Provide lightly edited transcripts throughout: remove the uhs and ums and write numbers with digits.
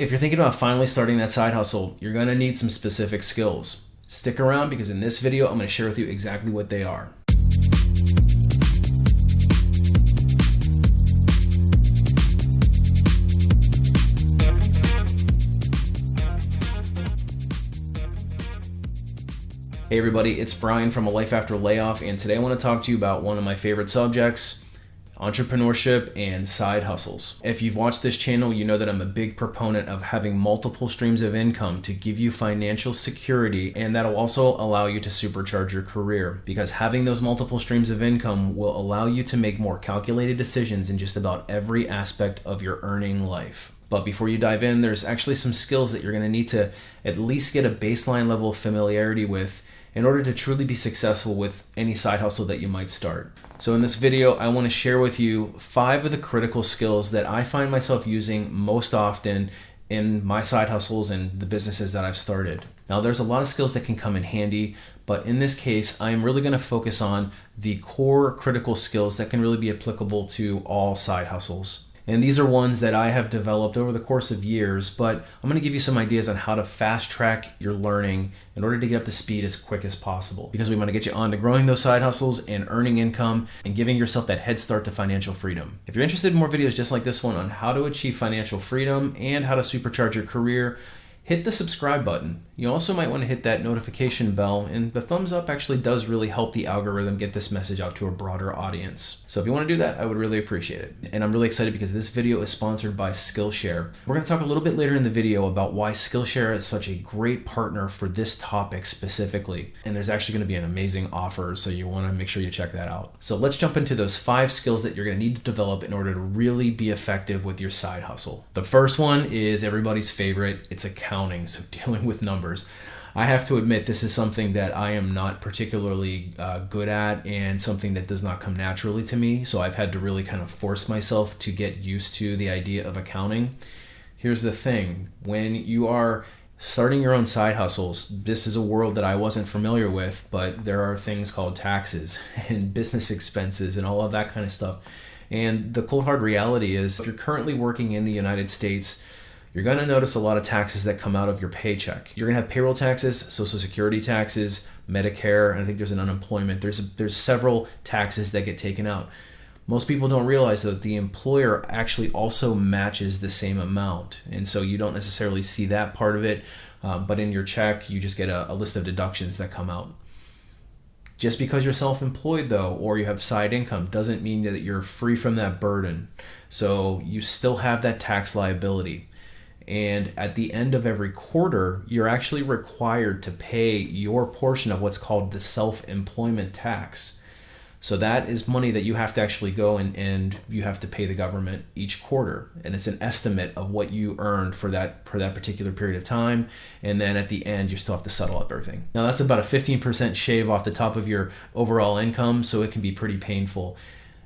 If you're thinking about finally starting that side hustle, you're going to need some specific skills. Stick around because in this video, I'm going to share with you exactly what they are. Hey everybody, it's Brian from A Life After Layoff, and today I want to talk to you about one of my favorite subjects, entrepreneurship and side hustles. If you've watched this channel, you know that I'm a big proponent of having multiple streams of income to give you financial security, and that'll also allow you to supercharge your career, because having those multiple streams of income will allow you to make more calculated decisions in just about every aspect of your earning life. But before you dive in, there's actually some skills that you're going to need to at least get a baseline level of familiarity with in order to truly be successful with any side hustle that you might start. So in this video, I want to share with you 5 of the critical skills that I find myself using most often in my side hustles and the businesses that I've started. Now, there's a lot of skills that can come in handy, but in this case, I'm really going to focus on the core critical skills that can really be applicable to all side hustles. And these are ones that I have developed over the course of years, but I'm going to give you some ideas on how to fast track your learning in order to get up to speed as quick as possible, because we want to get you on to growing those side hustles and earning income and giving yourself that head start to financial freedom. If you're interested in more videos just like this one on how to achieve financial freedom and how to supercharge your career, hit the subscribe button. You also might want to hit that notification bell, and the thumbs up actually does really help the algorithm get this message out to a broader audience. So if you want to do that, I would really appreciate it. And I'm really excited because this video is sponsored by Skillshare. We're going to talk a little bit later in the video about why Skillshare is such a great partner for this topic specifically. And there's actually going to be an amazing offer, so you want to make sure you check that out. So let's jump into those 5 skills that you're going to need to develop in order to really be effective with your side hustle. The first one is everybody's favorite. It's accounting, so dealing with numbers. I have to admit, this is something that I am not particularly good at, and something that does not come naturally to me. So I've had to really kind of force myself to get used to the idea of accounting. Here's the thing. When you are starting your own side hustles, this is a world that I wasn't familiar with, but there are things called taxes and business expenses and all of that kind of stuff. And the cold hard reality is, if you're currently working in the United States, you're going to notice a lot of taxes that come out of your paycheck. You're going to have payroll taxes, Social Security taxes, Medicare, and I think there's an unemployment. There's several taxes that get taken out. Most people don't realize that the employer actually also matches the same amount, and so you don't necessarily see that part of it, but in your check, you just get a list of deductions that come out. Just because you're self-employed though, or you have side income, doesn't mean that you're free from that burden. So you still have that tax liability. And at the end of every quarter, you're actually required to pay your portion of what's called the self-employment tax. So that is money that you have to actually go and you have to pay the government each quarter. And it's an estimate of what you earned for that particular period of time. And then at the end, you still have to settle up everything. Now that's about a 15% shave off the top of your overall income, so it can be pretty painful.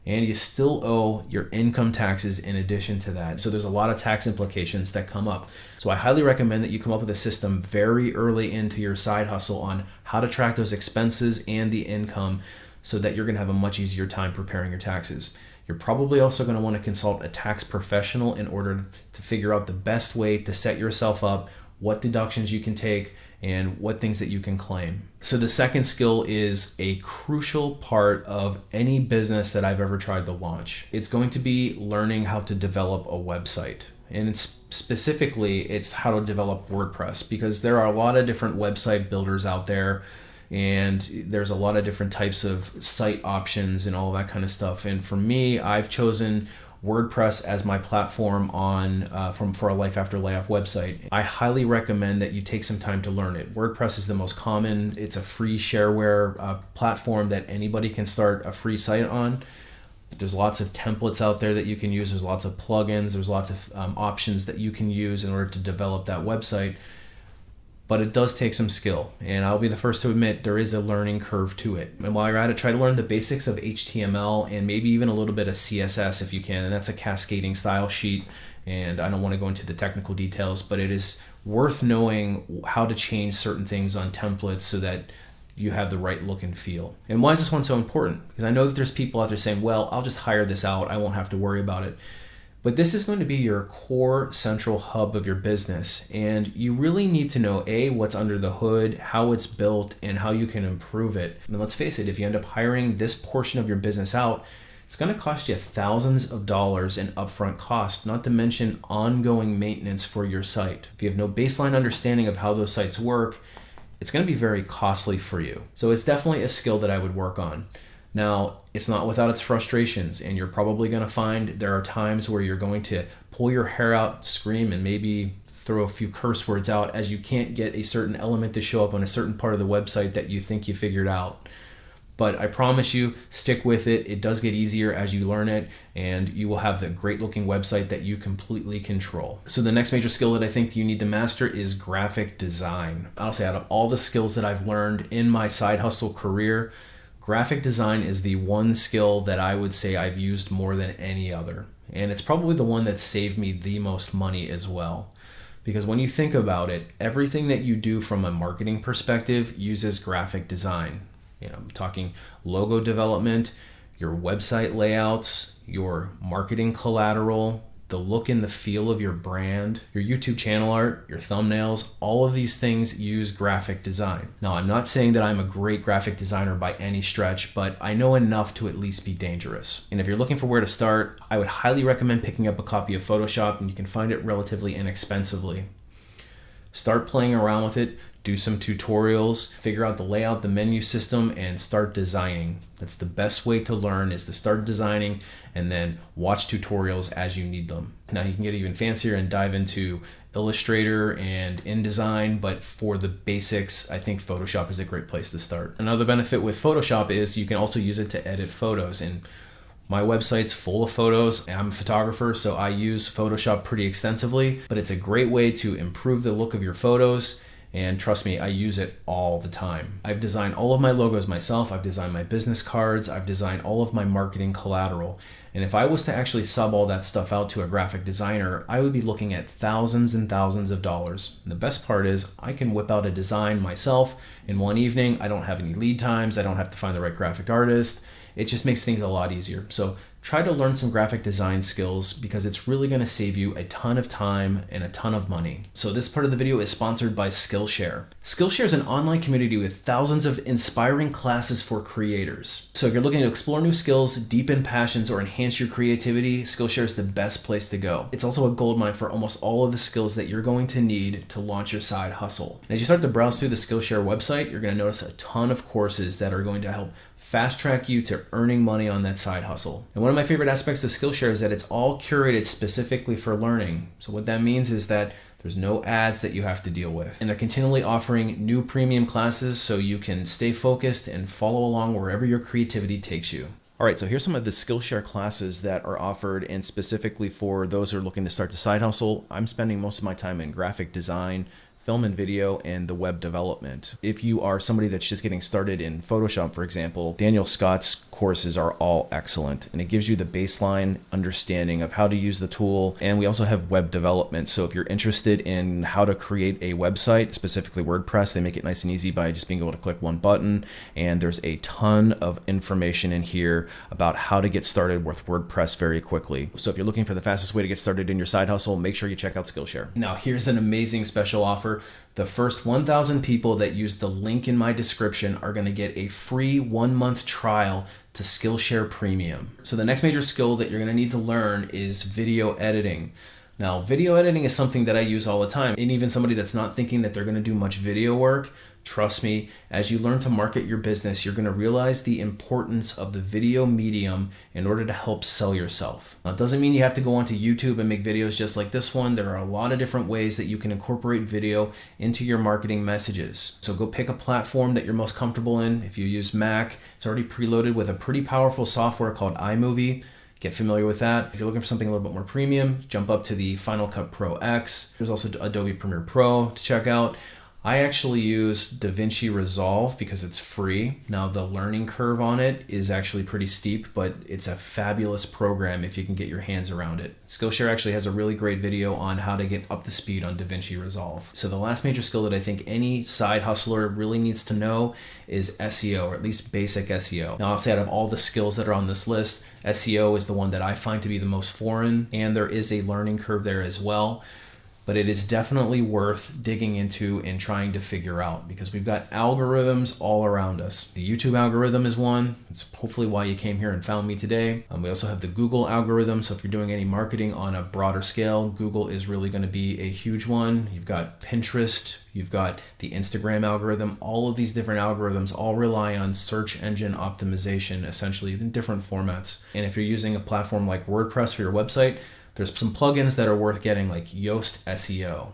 And you still owe your income taxes in addition to that. So there's a lot of tax implications that come up. So I highly recommend that you come up with a system very early into your side hustle on how to track those expenses and the income, so that you're going to have a much easier time preparing your taxes. You're probably also going to want to consult a tax professional in order to figure out the best way to set yourself up, what deductions you can take, and what things that you can claim. So the second skill is a crucial part of any business that I've ever tried to launch. It's going to be learning how to develop a website. And specifically, it's how to develop WordPress, because there are a lot of different website builders out there, and there's a lot of different types of site options and all that kind of stuff. And for me, I've chosen WordPress as my platform for a Life After Layoff website. I highly recommend that you take some time to learn it. WordPress is the most common. It's a free shareware platform that anybody can start a free site on. There's lots of templates out there that you can use. There's lots of plugins. There's lots of options that you can use in order to develop that website. But it does take some skill, and I'll be the first to admit there is a learning curve to it. And while you're at it, try to learn the basics of HTML and maybe even a little bit of CSS if you can, and that's a cascading style sheet, and I don't want to go into the technical details, but it is worth knowing how to change certain things on templates so that you have the right look and feel. And why is this one so important? Because I know that there's people out there saying, well, I'll just hire this out, I won't have to worry about it. But this is going to be your core central hub of your business. And you really need to know A, what's under the hood, how it's built, and how you can improve it. I mean, let's face it, if you end up hiring this portion of your business out, it's going to cost you thousands of dollars in upfront costs, not to mention ongoing maintenance for your site. If you have no baseline understanding of how those sites work, it's going to be very costly for you. So it's definitely a skill that I would work on. Now, it's not without its frustrations, and you're probably going to find there are times where you're going to pull your hair out, scream, and maybe throw a few curse words out as you can't get a certain element to show up on a certain part of the website that you think you figured out. But I promise you, stick with it. It does get easier as you learn it, and you will have the great looking website that you completely control. So the next major skill that I think you need to master is graphic design. I'll say out of all the skills that I've learned in my side hustle career, graphic design is the one skill that I would say I've used more than any other. And it's probably the one that saved me the most money as well. Because when you think about it, everything that you do from a marketing perspective uses graphic design. I'm talking logo development, your website layouts, your marketing collateral, the look and the feel of your brand, your YouTube channel art, your thumbnails, all of these things use graphic design. Now, I'm not saying that I'm a great graphic designer by any stretch, but I know enough to at least be dangerous. And if you're looking for where to start, I would highly recommend picking up a copy of Photoshop, and you can find it relatively inexpensively. Start playing around with it, do some tutorials, figure out the layout, the menu system, and start designing. That's the best way to learn, is to start designing and then watch tutorials as you need them. Now you can get even fancier and dive into Illustrator and InDesign, but for the basics, I think Photoshop is a great place to start. Another benefit with Photoshop is you can also use it to edit photos, and my website's full of photos. I'm a photographer, so I use Photoshop pretty extensively, but it's a great way to improve the look of your photos. And trust me, I use it all the time. I've designed all of my logos myself. I've designed my business cards. I've designed all of my marketing collateral. And if I was to actually sub all that stuff out to a graphic designer, I would be looking at thousands and thousands of dollars. And the best part is I can whip out a design myself in one evening. I don't have any lead times. I don't have to find the right graphic artist. It just makes things a lot easier. So try to learn some graphic design skills, because it's really going to save you a ton of time and a ton of money. So this part of the video is sponsored by Skillshare. Skillshare is an online community with thousands of inspiring classes for creators. So if you're looking to explore new skills, deepen passions, or enhance your creativity, Skillshare is the best place to go. It's also a goldmine for almost all of the skills that you're going to need to launch your side hustle. And as you start to browse through the Skillshare website, you're going to notice a ton of courses that are going to help fast track you to earning money on that side hustle. And one of my favorite aspects of Skillshare is that it's all curated specifically for learning. So what that means is that there's no ads that you have to deal with. And they're continually offering new premium classes so you can stay focused and follow along wherever your creativity takes you. All right, so here's some of the Skillshare classes that are offered, and specifically for those who are looking to start the side hustle. I'm spending most of my time in graphic design, film and video, and the web development. If you are somebody that's just getting started in Photoshop, for example, Daniel Scott's courses are all excellent, and it gives you the baseline understanding of how to use the tool. And we also have web development. So if you're interested in how to create a website, specifically WordPress, they make it nice and easy by just being able to click one button. And there's a ton of information in here about how to get started with WordPress very quickly. So if you're looking for the fastest way to get started in your side hustle, make sure you check out Skillshare. Now, here's an amazing special offer. The first 1,000 people that use the link in my description are going to get a free 1-month trial to Skillshare Premium. So the next major skill that you're going to need to learn is video editing. Now, video editing is something that I use all the time. And even somebody that's not thinking that they're going to do much video work, trust me, as you learn to market your business, you're going to realize the importance of the video medium in order to help sell yourself. Now, it doesn't mean you have to go onto YouTube and make videos just like this one. There are a lot of different ways that you can incorporate video into your marketing messages. So go pick a platform that you're most comfortable in. If you use Mac, it's already preloaded with a pretty powerful software called iMovie. Get familiar with that. If you're looking for something a little bit more premium, jump up to the Final Cut Pro X. There's also Adobe Premiere Pro to check out. I actually use DaVinci Resolve because it's free. Now the learning curve on it is actually pretty steep, but it's a fabulous program if you can get your hands around it. Skillshare actually has a really great video on how to get up to speed on DaVinci Resolve. So the last major skill that I think any side hustler really needs to know is SEO, or at least basic SEO. Now I'll say out of all the skills that are on this list, SEO is the one that I find to be the most foreign, and there is a learning curve there as well. But it is definitely worth digging into and trying to figure out, because we've got algorithms all around us. The YouTube algorithm is one. It's hopefully why you came here and found me today. We also have the Google algorithm. So if you're doing any marketing on a broader scale, Google is really going to be a huge one. You've got Pinterest, you've got the Instagram algorithm. All of these different algorithms all rely on search engine optimization, essentially in different formats. And if you're using a platform like WordPress for your website, there's some plugins that are worth getting, like Yoast SEO.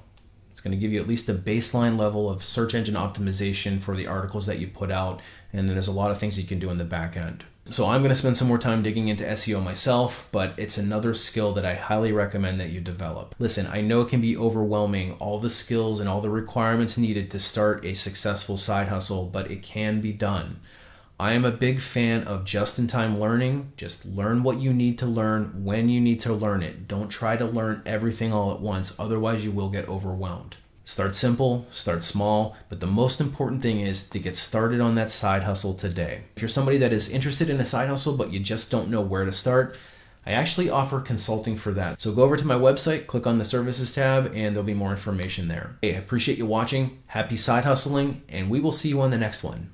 It's going to give you at least a baseline level of search engine optimization for the articles that you put out, and then there's a lot of things you can do in the back end. So I'm going to spend some more time digging into SEO myself, but it's another skill that I highly recommend that you develop. Listen, I know it can be overwhelming, all the skills and all the requirements needed to start a successful side hustle, but it can be done. I am a big fan of just-in-time learning. Just learn what you need to learn when you need to learn it. Don't try to learn everything all at once, otherwise you will get overwhelmed. Start simple, start small, but the most important thing is to get started on that side hustle today. If you're somebody that is interested in a side hustle but you just don't know where to start, I actually offer consulting for that. So go over to my website, click on the services tab, and there'll be more information there. Hey, I appreciate you watching. Happy side hustling, and we will see you on the next one.